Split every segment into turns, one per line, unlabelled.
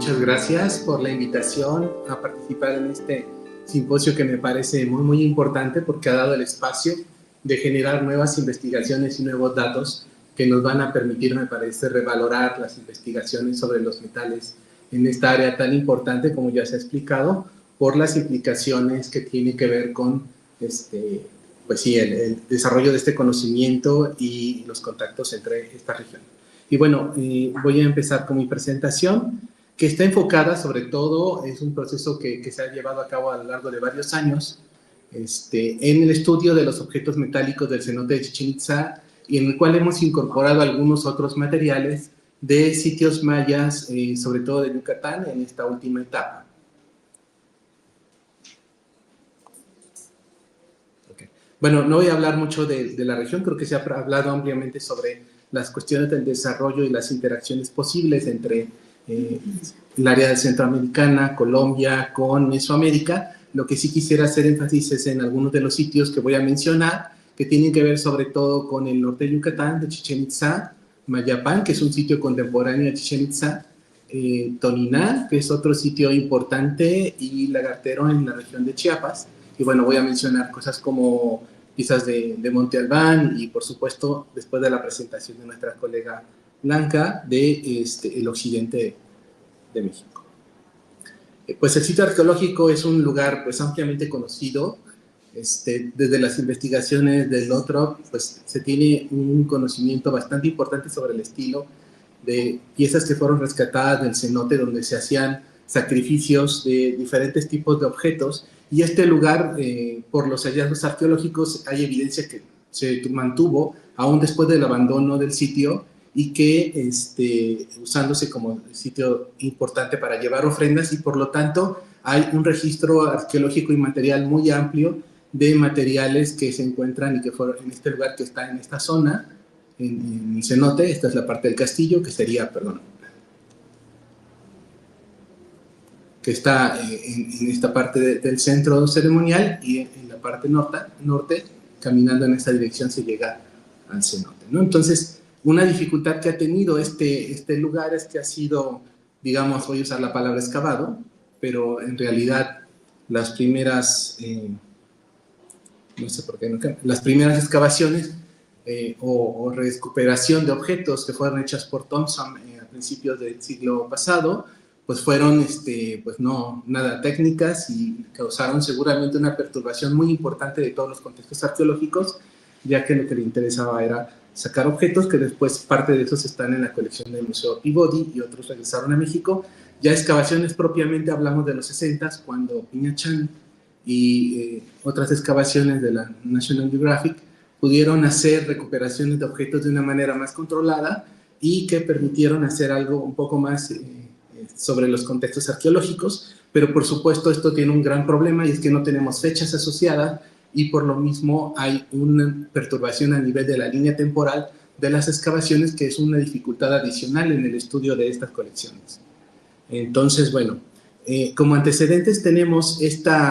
Muchas gracias por la invitación a participar en este simposio que me parece muy importante porque ha dado el espacio de generar nuevas investigaciones y nuevos datos que nos van a permitir, me parece, revalorar las investigaciones sobre los metales en esta área tan importante, como ya se ha explicado, por las implicaciones que tiene que ver con pues sí, el desarrollo de este conocimiento y los contactos entre esta región. Y bueno, voy a empezar con mi presentación, que está enfocada sobre todo, es un proceso que se ha llevado a cabo a lo largo de varios años, en el estudio de los objetos metálicos del cenote de Chichén Itzá, y en el cual hemos incorporado algunos otros materiales de sitios mayas, sobre todo de Yucatán, en esta última etapa. Okay. Bueno, no voy a hablar mucho de la región, creo que se ha hablado ampliamente sobre las cuestiones del desarrollo y las interacciones posibles entre el área de Centroamericana, Colombia, con Mesoamérica. Lo que sí quisiera hacer énfasis es en algunos de los sitios que voy a mencionar, que tienen que ver sobre todo con el norte de Yucatán, de Chichén Itzá, Mayapán, que es un sitio contemporáneo de Chichén Itzá, Toniná, que es otro sitio importante, y Lagartero en la región de Chiapas. Y bueno, voy a mencionar cosas como piezas de Monte Albán y, por supuesto, después de la presentación de nuestra colega Blanca, de el occidente de México. Pues el sitio arqueológico es un lugar pues ampliamente conocido. Desde las investigaciones del Lothrop, pues se tiene un conocimiento bastante importante sobre el estilo de piezas que fueron rescatadas del cenote, donde se hacían sacrificios de diferentes tipos de objetos, y este lugar, por los hallazgos arqueológicos, hay evidencia que se mantuvo aún después del abandono del sitio, y que usándose como sitio importante para llevar ofrendas, y por lo tanto hay un registro arqueológico y material muy amplio de materiales que se encuentran y que fueron en este lugar que está en esta zona, en el cenote. Esta es la parte del castillo, que sería, perdón, que está en esta parte del centro ceremonial, y en la parte norte, caminando en esta dirección se llega al cenote, ¿no? Entonces, una dificultad que ha tenido este lugar es que ha sido, digamos, voy a usar la palabra excavado, pero en realidad las primeras, no sé por qué no, las primeras excavaciones o recuperación de objetos que fueron hechas por Thompson a principios del siglo pasado, pues fueron pues no nada técnicas, y causaron seguramente una perturbación muy importante de todos los contextos arqueológicos, ya que lo que le interesaba era sacar objetos que después parte de esos están en la colección del Museo Peabody y otros regresaron a México. Ya excavaciones propiamente hablamos de los 60s, cuando Piñachán y otras excavaciones de la National Geographic pudieron hacer recuperaciones de objetos de una manera más controlada y que permitieron hacer algo un poco más sobre los contextos arqueológicos, pero por supuesto esto tiene un gran problema, y es que no tenemos fechas asociadas, y por lo mismo hay una perturbación a nivel de la línea temporal de las excavaciones, que es una dificultad adicional en el estudio de estas colecciones. Entonces, bueno, como antecedentes tenemos este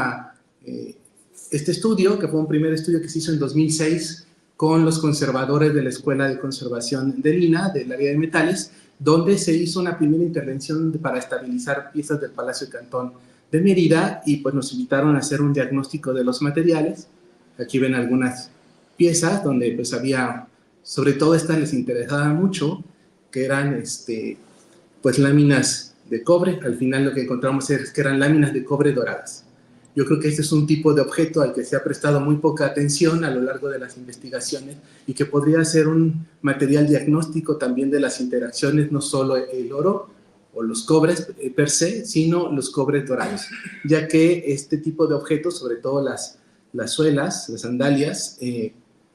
estudio, que fue un primer estudio que se hizo en 2006 con los conservadores de la Escuela de Conservación de Lina, del área de metales, donde se hizo una primera intervención para estabilizar piezas del Palacio de Cantón de Mérida, y pues nos invitaron a hacer un diagnóstico de los materiales. Aquí ven algunas piezas donde pues había, sobre todo estas les interesaba mucho, que eran pues láminas de cobre. Al final lo que encontramos es que eran láminas de cobre doradas. Yo creo que este es un tipo de objeto al que se ha prestado muy poca atención a lo largo de las investigaciones, y que podría ser un material diagnóstico también de las interacciones, no solo el oro o los cobres per se, sino los cobres dorados, ya que este tipo de objetos, sobre todo las suelas, las sandalias,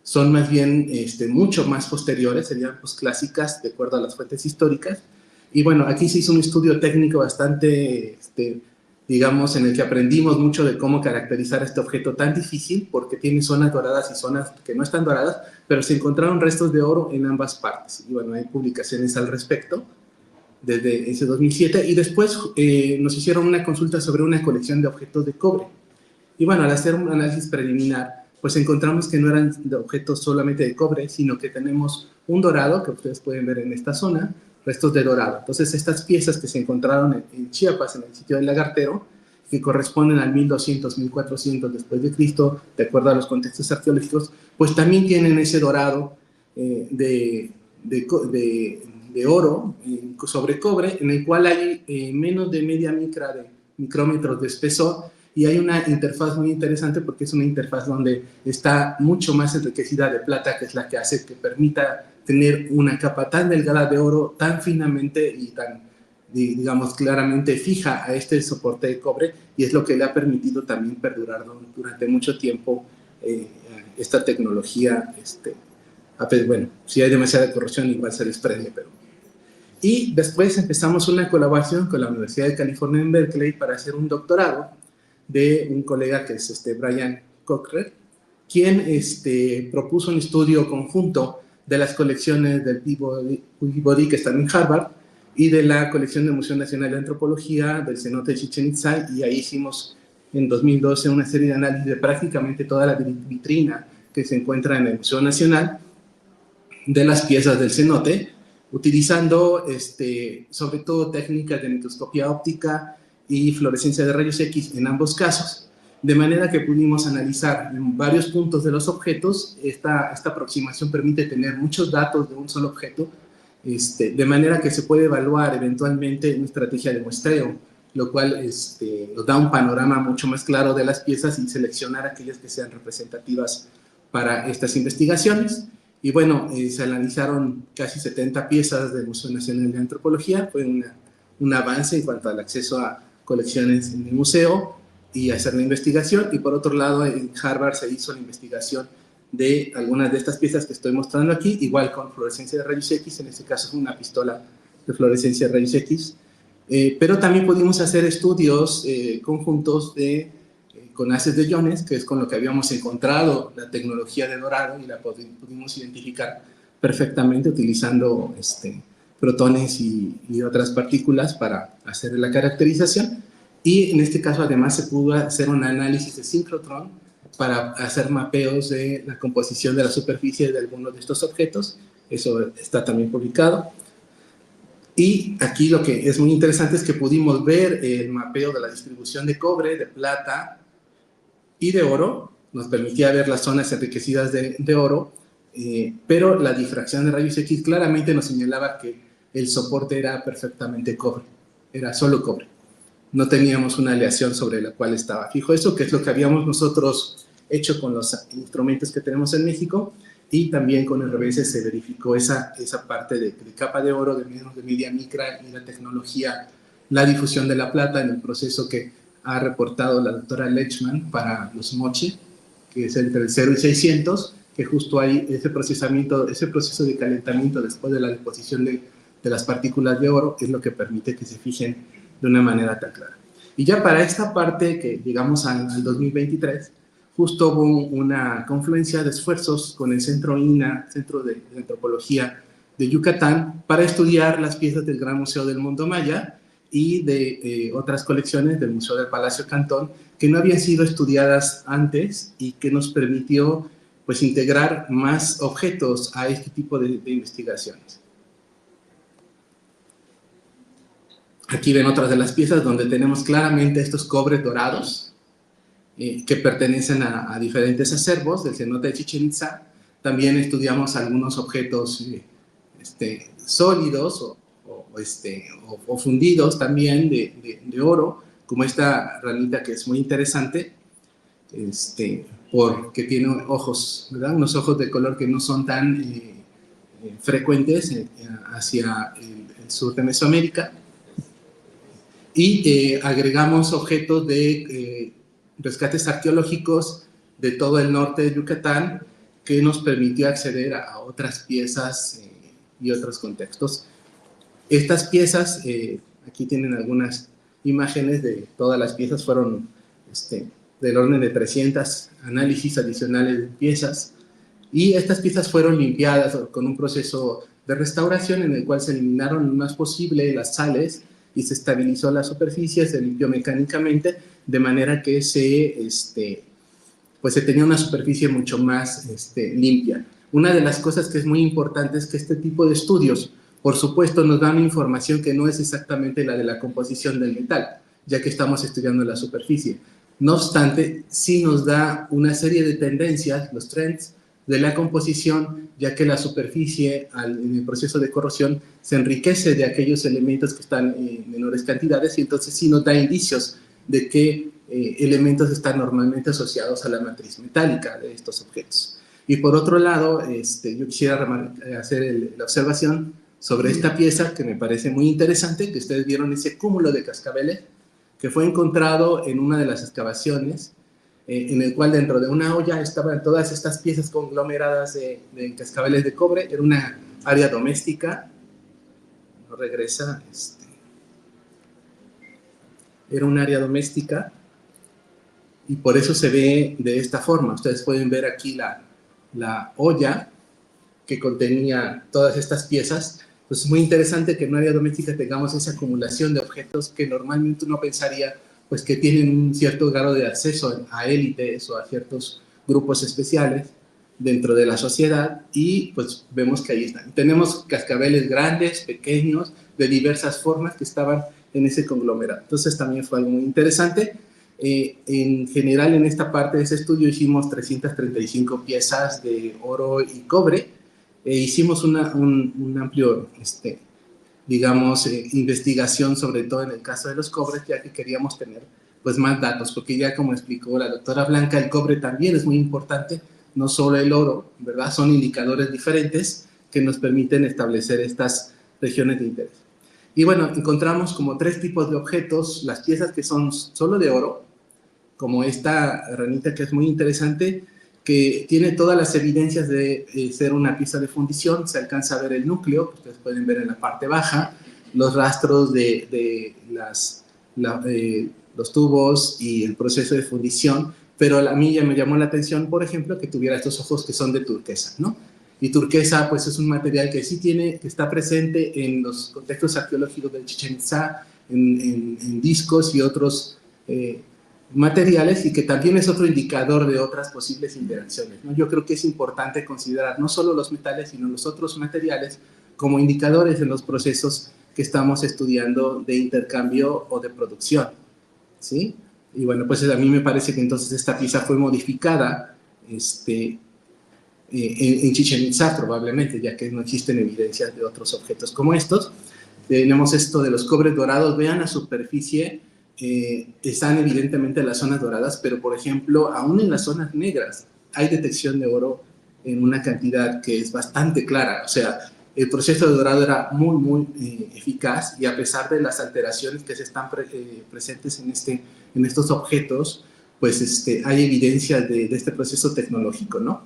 son más bien mucho más posteriores, serían posclásicas de acuerdo a las fuentes históricas. Y bueno, aquí se hizo un estudio técnico bastante, digamos, en el que aprendimos mucho de cómo caracterizar este objeto tan difícil, porque tiene zonas doradas y zonas que no están doradas, pero se encontraron restos de oro en ambas partes. Y bueno, hay publicaciones al respecto desde ese 2007, y después nos hicieron una consulta sobre una colección de objetos de cobre. Y bueno, al hacer un análisis preliminar, pues encontramos que no eran de objetos solamente de cobre, sino que tenemos un dorado, que ustedes pueden ver en esta zona, restos de dorado. Entonces, estas piezas que se encontraron en Chiapas, en el sitio del Lagartero, que corresponden al 1200, 1400 después de Cristo, de acuerdo a los contextos arqueológicos, pues también tienen ese dorado de oro sobre cobre, en el cual hay menos de media micra de micrómetros de espesor, y hay una interfaz muy interesante porque es una interfaz donde está mucho más enriquecida de plata, que es la que hace que permita tener una capa tan delgada de oro, tan finamente y tan, digamos, claramente fija a este soporte de cobre, y es lo que le ha permitido también perdurar durante mucho tiempo esta tecnología. Bueno, si hay demasiada corrosión igual se desprende, pero... Y después empezamos una colaboración con la Universidad de California en Berkeley para hacer un doctorado de un colega que es Brian Cochran, quien propuso un estudio conjunto de las colecciones del Peabody, que están en Harvard, y de la colección del Museo Nacional de Antropología del cenote de Chichén Itzá, y ahí hicimos en 2012 una serie de análisis de prácticamente toda la vitrina que se encuentra en el Museo Nacional de las piezas del cenote, utilizando sobre todo técnicas de microscopía óptica y fluorescencia de rayos X en ambos casos, de manera que pudimos analizar en varios puntos de los objetos. Esta aproximación permite tener muchos datos de un solo objeto, de manera que se puede evaluar eventualmente una estrategia de muestreo, lo cual nos da un panorama mucho más claro de las piezas y seleccionar aquellas que sean representativas para estas investigaciones. Y bueno, se analizaron casi 70 piezas del Museo Nacional de Antropología. Fue un avance en cuanto al acceso a colecciones en el museo y hacer la investigación. Y por otro lado, en Harvard se hizo la investigación de algunas de estas piezas que estoy mostrando aquí, igual con fluorescencia de rayos X, en este caso es una pistola de fluorescencia de rayos X. Pero también pudimos hacer estudios conjuntos con haces de iones, que es con lo que habíamos encontrado la tecnología de dorado, y la pudimos identificar perfectamente utilizando protones y otras partículas para hacer la caracterización. Y en este caso además se pudo hacer un análisis de síncrotrón para hacer mapeos de la composición de la superficie de algunos de estos objetos. Eso está también publicado. Y aquí lo que es muy interesante es que pudimos ver el mapeo de la distribución de cobre, de plata y de oro. Nos permitía ver las zonas enriquecidas de oro, pero la difracción de rayos X claramente nos señalaba que el soporte era perfectamente cobre, era solo cobre. No teníamos una aleación sobre la cual estaba fijo eso, que es lo que habíamos nosotros hecho con los instrumentos que tenemos en México, y también con el RBS se verificó esa parte de capa de oro, de menos de media micra, y la tecnología, la difusión de la plata en el proceso que ha reportado la doctora Lechman para los moche, que es entre el 0 y 600, que justo hay ese procesamiento, ese proceso de calentamiento después de la deposición de las partículas de oro, es lo que permite que se fijen de una manera tan clara. Y ya para esta parte, que llegamos al 2023, justo hubo una confluencia de esfuerzos con el Centro INA, Centro de Antropología de Yucatán, para estudiar las piezas del Gran Museo del Mundo Maya y de otras colecciones del Museo del Palacio Cantón que no habían sido estudiadas antes, y que nos permitió pues integrar más objetos a este tipo de investigaciones. Aquí ven otras de las piezas donde tenemos claramente estos cobres dorados que pertenecen a diferentes acervos del cenote de Chichén Itzá. También estudiamos algunos objetos sólidos o fundidos también de oro, como esta ranita que es muy interesante, porque tiene ojos, ¿verdad? Unos ojos de color que no son tan frecuentes hacia el sur de Mesoamérica. Y agregamos objetos de rescates arqueológicos de todo el norte de Yucatán, que nos permitió acceder a otras piezas y otros contextos. Estas piezas, aquí tienen algunas imágenes de todas las piezas, fueron del orden de 300 análisis adicionales de piezas, y estas piezas fueron limpiadas con un proceso de restauración en el cual se eliminaron lo más posible las sales y se estabilizó la superficie, se limpió mecánicamente, de manera que pues se tenía una superficie mucho más limpia. Una de las cosas que es muy importante es que este tipo de estudios Por supuesto, nos dan información que no es exactamente la de la composición del metal, ya que estamos estudiando la superficie. No obstante, sí nos da una serie de tendencias, los trends, de la composición, ya que la superficie en el proceso de corrosión se enriquece de aquellos elementos que están en menores cantidades y entonces sí nos da indicios de qué elementos están normalmente asociados a la matriz metálica de estos objetos. Y por otro lado, yo quisiera hacer la observación sobre esta pieza que me parece muy interesante, que ustedes vieron ese cúmulo de cascabeles que fue encontrado en una de las excavaciones, en el cual dentro de una olla estaban todas estas piezas conglomeradas de cascabeles de cobre. Era una área doméstica. No regresa. Era un área doméstica y por eso se ve de esta forma. Ustedes pueden ver aquí la olla que contenía todas estas piezas. Pues es muy interesante que en un área doméstica tengamos esa acumulación de objetos que normalmente uno pensaría pues que tienen un cierto grado de acceso a élites o a ciertos grupos especiales dentro de la sociedad, y pues vemos que ahí están. Tenemos cascabeles grandes, pequeños, de diversas formas que estaban en ese conglomerado. Entonces también fue algo muy interesante. En general, en esta parte de ese estudio hicimos 335 piezas de oro y cobre. Hicimos un amplio, digamos, investigación, sobre todo en el caso de los cobres, ya que queríamos tener pues más datos, porque ya como explicó la doctora Blanca, el cobre también es muy importante, no solo el oro, ¿verdad? Son indicadores diferentes que nos permiten establecer estas regiones de interés. Y bueno, encontramos como 3 tipos de objetos: las piezas que son solo de oro, como esta ranita que es muy interesante, que tiene todas las evidencias de ser una pieza de fundición. Se alcanza a ver el núcleo, que ustedes pueden ver en la parte baja, los rastros de los tubos y el proceso de fundición, pero a mí ya me llamó la atención, por ejemplo, que tuviera estos ojos que son de turquesa, ¿no? Y turquesa, pues es un material que sí que está presente en los contextos arqueológicos del Chichén Itzá, en discos y otros materiales, y que también es otro indicador de otras posibles interacciones, ¿no? Yo creo que es importante considerar no solo los metales, sino los otros materiales como indicadores en los procesos que estamos estudiando de intercambio o de producción, ¿sí? Y bueno, pues a mí me parece que entonces esta pieza fue modificada en Chichén Itzá probablemente, ya que no existen evidencias de otros objetos como estos. Tenemos esto de los cobres dorados. Vean la superficie. Están evidentemente las zonas doradas, pero por ejemplo, aún en las zonas negras hay detección de oro en una cantidad que es bastante clara. O sea, el proceso de dorado era muy, muy eficaz, y a pesar de las alteraciones que se están presentes en estos objetos, pues hay evidencia de este proceso tecnológico, ¿no?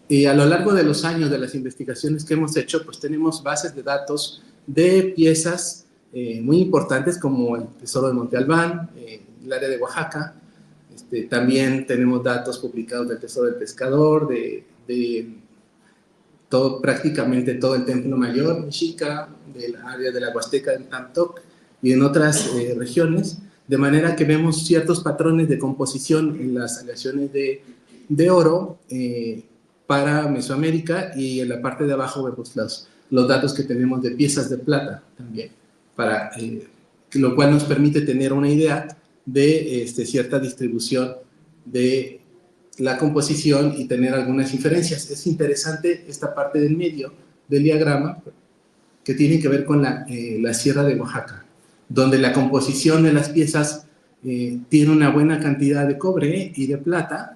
A lo largo de los años de las investigaciones que hemos hecho, pues tenemos bases de datos de piezas muy importantes como el Tesoro de Monte Albán, el área de Oaxaca. También tenemos datos publicados del Tesoro del Pescador, de prácticamente todo el Templo Mayor, Mexica, del área de la Huasteca de Tantoc y en otras regiones, de manera que vemos ciertos patrones de composición en las aleaciones de oro para Mesoamérica, y en la parte de abajo vemos los datos que tenemos de piezas de plata también, lo cual nos permite tener una idea de cierta distribución de la composición y tener algunas inferencias. Es interesante esta parte del medio del diagrama, que tiene que ver con la Sierra de Oaxaca, donde la composición de las piezas tiene una buena cantidad de cobre y de plata,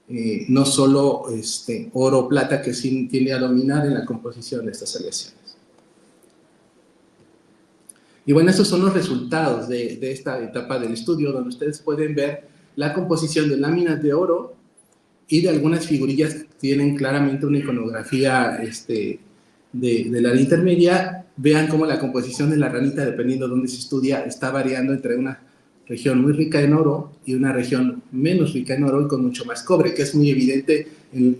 no solo oro o plata, que sí tiende a dominar en la composición de estas aleaciones. Y bueno, estos son los resultados de esta etapa del estudio, donde ustedes pueden ver la composición de láminas de oro y de algunas figurillas que tienen claramente una iconografía de la intermedia. Vean cómo la composición de la ranita, dependiendo de dónde se estudia, está variando entre una región muy rica en oro y una región menos rica en oro y con mucho más cobre, que es muy evidente,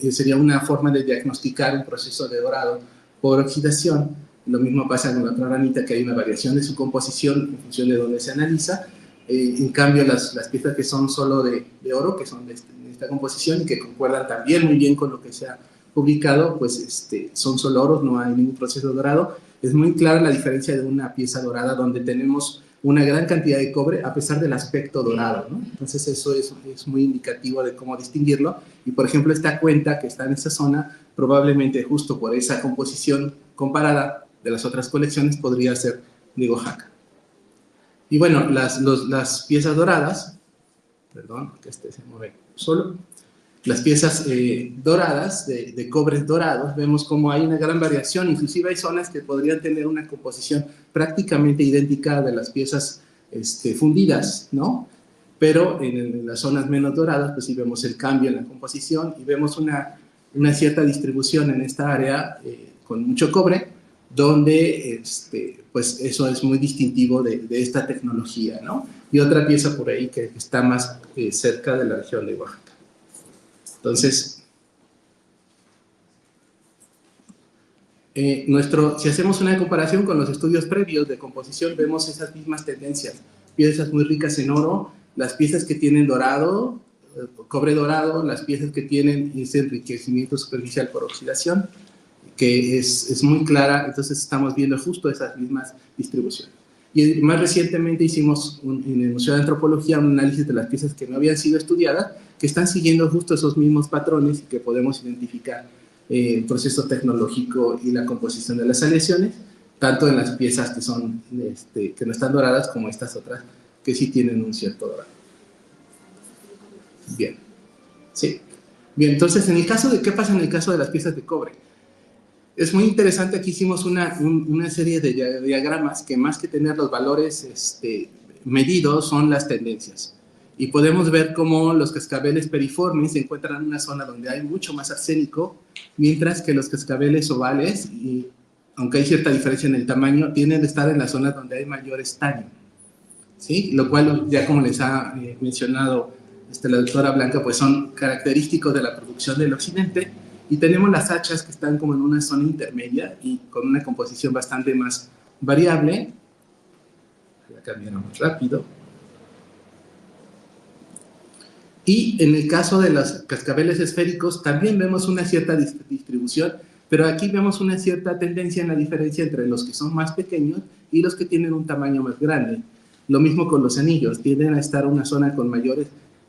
sería una forma de diagnosticar un proceso de dorado por oxidación. Lo mismo pasa con la otra ranita, que hay una variación de su composición en función de dónde se analiza. En cambio, las piezas que son solo de oro, que son de esta composición y que concuerdan también muy bien con lo que se ha publicado, pues son solo oros, no hay ningún proceso dorado. Es muy clara la diferencia de una pieza dorada donde tenemos una gran cantidad de cobre a pesar del aspecto dorado, ¿no? Entonces eso es muy indicativo de cómo distinguirlo. Y por ejemplo esta cuenta que está en esta zona, probablemente justo por esa composición comparada de las otras colecciones podría ser de Oaxaca. Y bueno, las piezas doradas, perdón, que se mueve solo, las piezas doradas, de cobres dorados, vemos como hay una gran variación, inclusive hay zonas que podrían tener una composición prácticamente idéntica de las piezas fundidas, ¿no? Pero en las zonas menos doradas, pues sí vemos el cambio en la composición y vemos una cierta distribución en esta área con mucho cobre, donde pues eso es muy distintivo de esta tecnología, ¿no? Y otra pieza por ahí que está más cerca de la región de Oaxaca. Entonces, si hacemos una comparación con los estudios previos de composición, vemos esas mismas tendencias. Piezas muy ricas en oro, las piezas que tienen dorado, cobre dorado, las piezas que tienen ese enriquecimiento superficial por oxidación, que es muy clara, entonces estamos viendo justo esas mismas distribuciones. Y más recientemente hicimos en el Museo de Antropología un análisis de las piezas que no habían sido estudiadas, que están siguiendo justo esos mismos patrones y que podemos identificar el proceso tecnológico y la composición de las aleaciones, tanto en las piezas que, que no están doradas como estas otras que sí tienen un cierto dorado. Bien, sí. Bien, entonces, en el caso de, ¿qué pasa en el caso de las piezas de cobre? Es muy interesante, aquí hicimos una serie de diagramas que más que tener los valores medidos son las tendencias. Y podemos ver cómo los cascabeles periformes se encuentran en una zona donde hay mucho más arsénico, mientras que los cascabeles ovales, y aunque hay cierta diferencia en el tamaño, tienden a estar en las zonas donde hay mayor estaño, ¿sí? Lo cual, ya como les ha mencionado la doctora Blanca, pues son característicos de la producción del occidente. Y tenemos las hachas que están como en una zona intermedia y con una composición bastante más variable. Voy a cambiar más rápido. Y en el caso de los cascabeles esféricos también vemos una cierta distribución, pero aquí vemos una cierta tendencia en la diferencia entre los que son más pequeños y los que tienen un tamaño más grande. Lo mismo con los anillos, tienden a estar en una zona con mayor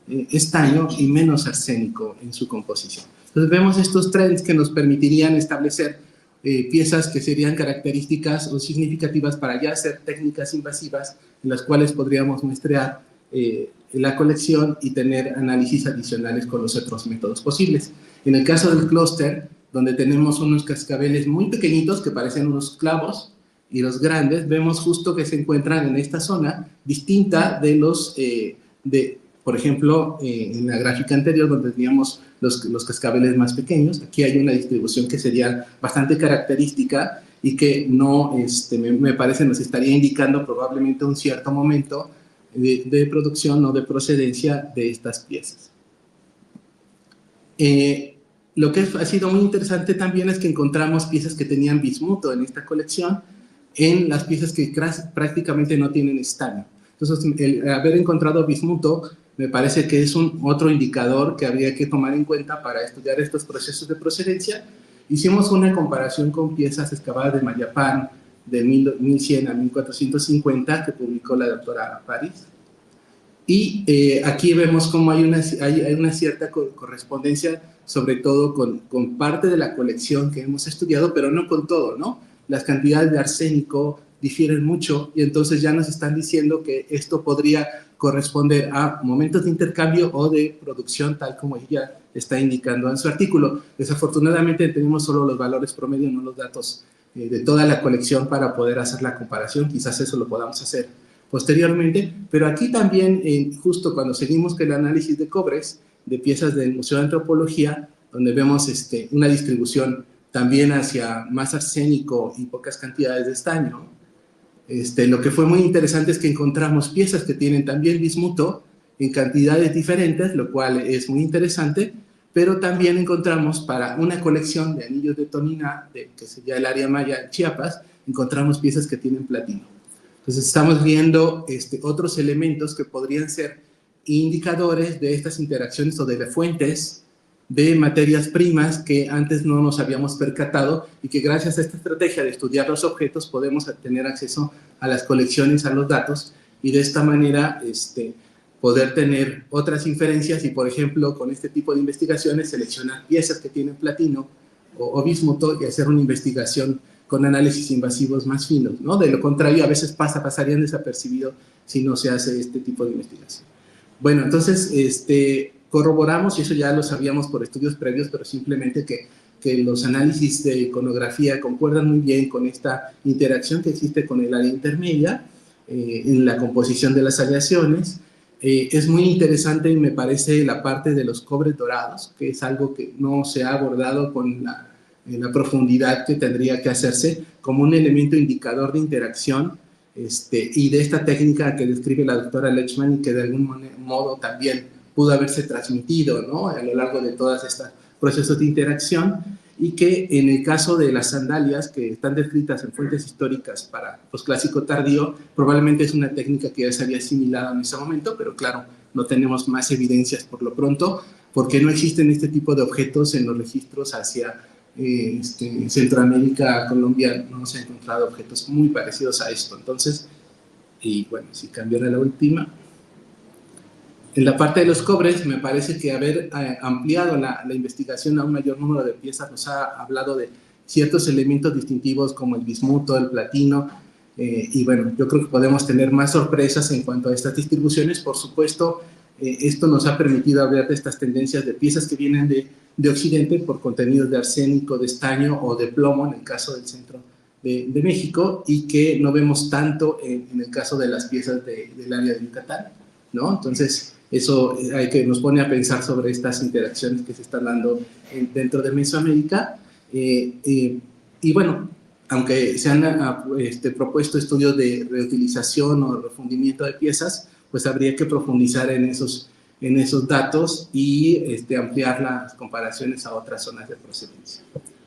estaño y menos arsénico en su composición. Entonces vemos estos trends que nos permitirían establecer piezas que serían características o significativas para ya hacer técnicas invasivas en las cuales podríamos muestrear la colección y tener análisis adicionales con los otros métodos posibles. En el caso del clúster, donde tenemos unos cascabeles muy pequeñitos que parecen unos clavos, y los grandes, vemos justo que se encuentran en esta zona distinta de los por ejemplo, en la gráfica anterior donde teníamos los cascabeles más pequeños, aquí hay una distribución que sería bastante característica y que no, me parece nos estaría indicando probablemente un cierto momento de producción o de procedencia de estas piezas. Lo que ha sido muy interesante también es que encontramos piezas que tenían bismuto en esta colección, en las piezas que prácticamente no tienen estaño. Entonces, el haber encontrado bismuto me parece que es otro indicador que habría que tomar en cuenta para estudiar estos procesos de procedencia. Hicimos una comparación con piezas excavadas de Mayapán de 1100 a 1450 que publicó la doctora París. Y aquí vemos cómo hay una cierta correspondencia, sobre todo con parte de la colección que hemos estudiado, pero no con todo, ¿no? Las cantidades de arsénico difieren mucho y entonces ya nos están diciendo que esto podría corresponder a momentos de intercambio o de producción, tal como ella está indicando en su artículo. Desafortunadamente tenemos solo los valores promedio, no los datos de toda la colección para poder hacer la comparación. Quizás eso lo podamos hacer posteriormente, pero aquí también, justo cuando seguimos con el análisis de cobres de piezas del Museo de Antropología, donde vemos una distribución también hacia más arsénico y pocas cantidades de estaño, lo que fue muy interesante es que encontramos piezas que tienen también bismuto en cantidades diferentes, lo cual es muy interesante, pero también encontramos para una colección de anillos de tonina, que sería el área maya Chiapas, encontramos piezas que tienen platino. Entonces estamos viendo otros elementos que podrían ser indicadores de estas interacciones o de las fuentes de materias primas que antes no nos habíamos percatado y que gracias a esta estrategia de estudiar los objetos podemos tener acceso a las colecciones, a los datos y de esta manera poder tener otras inferencias y, por ejemplo, con este tipo de investigaciones seleccionar piezas que tienen platino o bismuto y hacer una investigación con análisis invasivos más finos, ¿no? De lo contrario, a veces pasarían desapercibidos si no se hace este tipo de investigación. Bueno, entonces, corroboramos, y eso ya lo sabíamos por estudios previos, pero simplemente que los análisis de iconografía concuerdan muy bien con esta interacción que existe con el área intermedia en la composición de las aleaciones. Es muy interesante, me parece, la parte de los cobres dorados, que es algo que no se ha abordado con la profundidad que tendría que hacerse como un elemento indicador de interacción y de esta técnica que describe la doctora Lechman y que de algún modo también pudo haberse transmitido, ¿no?, a lo largo de todos estos procesos de interacción, y que en el caso de las sandalias que están descritas en fuentes históricas para posclásico tardío, probablemente es una técnica que ya se había asimilado en ese momento, pero claro, no tenemos más evidencias por lo pronto, porque no existen este tipo de objetos en los registros hacia Centroamérica, Colombia, no se han encontrado objetos muy parecidos a esto. Entonces, y bueno, si cambiara la última. En la parte de los cobres, me parece que haber ampliado la investigación a un mayor número de piezas nos ha hablado de ciertos elementos distintivos como el bismuto, el platino, y bueno, yo creo que podemos tener más sorpresas en cuanto a estas distribuciones. Por supuesto, esto nos ha permitido hablar de estas tendencias de piezas que vienen de Occidente por contenidos de arsénico, de estaño o de plomo, en el caso del centro de México, y que no vemos tanto en el caso de las piezas del área de Yucatán, ¿no? Entonces, eso nos pone a pensar sobre estas interacciones que se están dando dentro de Mesoamérica. Y bueno, aunque se han propuesto estudios de reutilización o refundimiento de piezas, pues habría que profundizar en esos datos y ampliar las comparaciones a otras zonas de procedencia.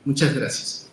Muchas gracias.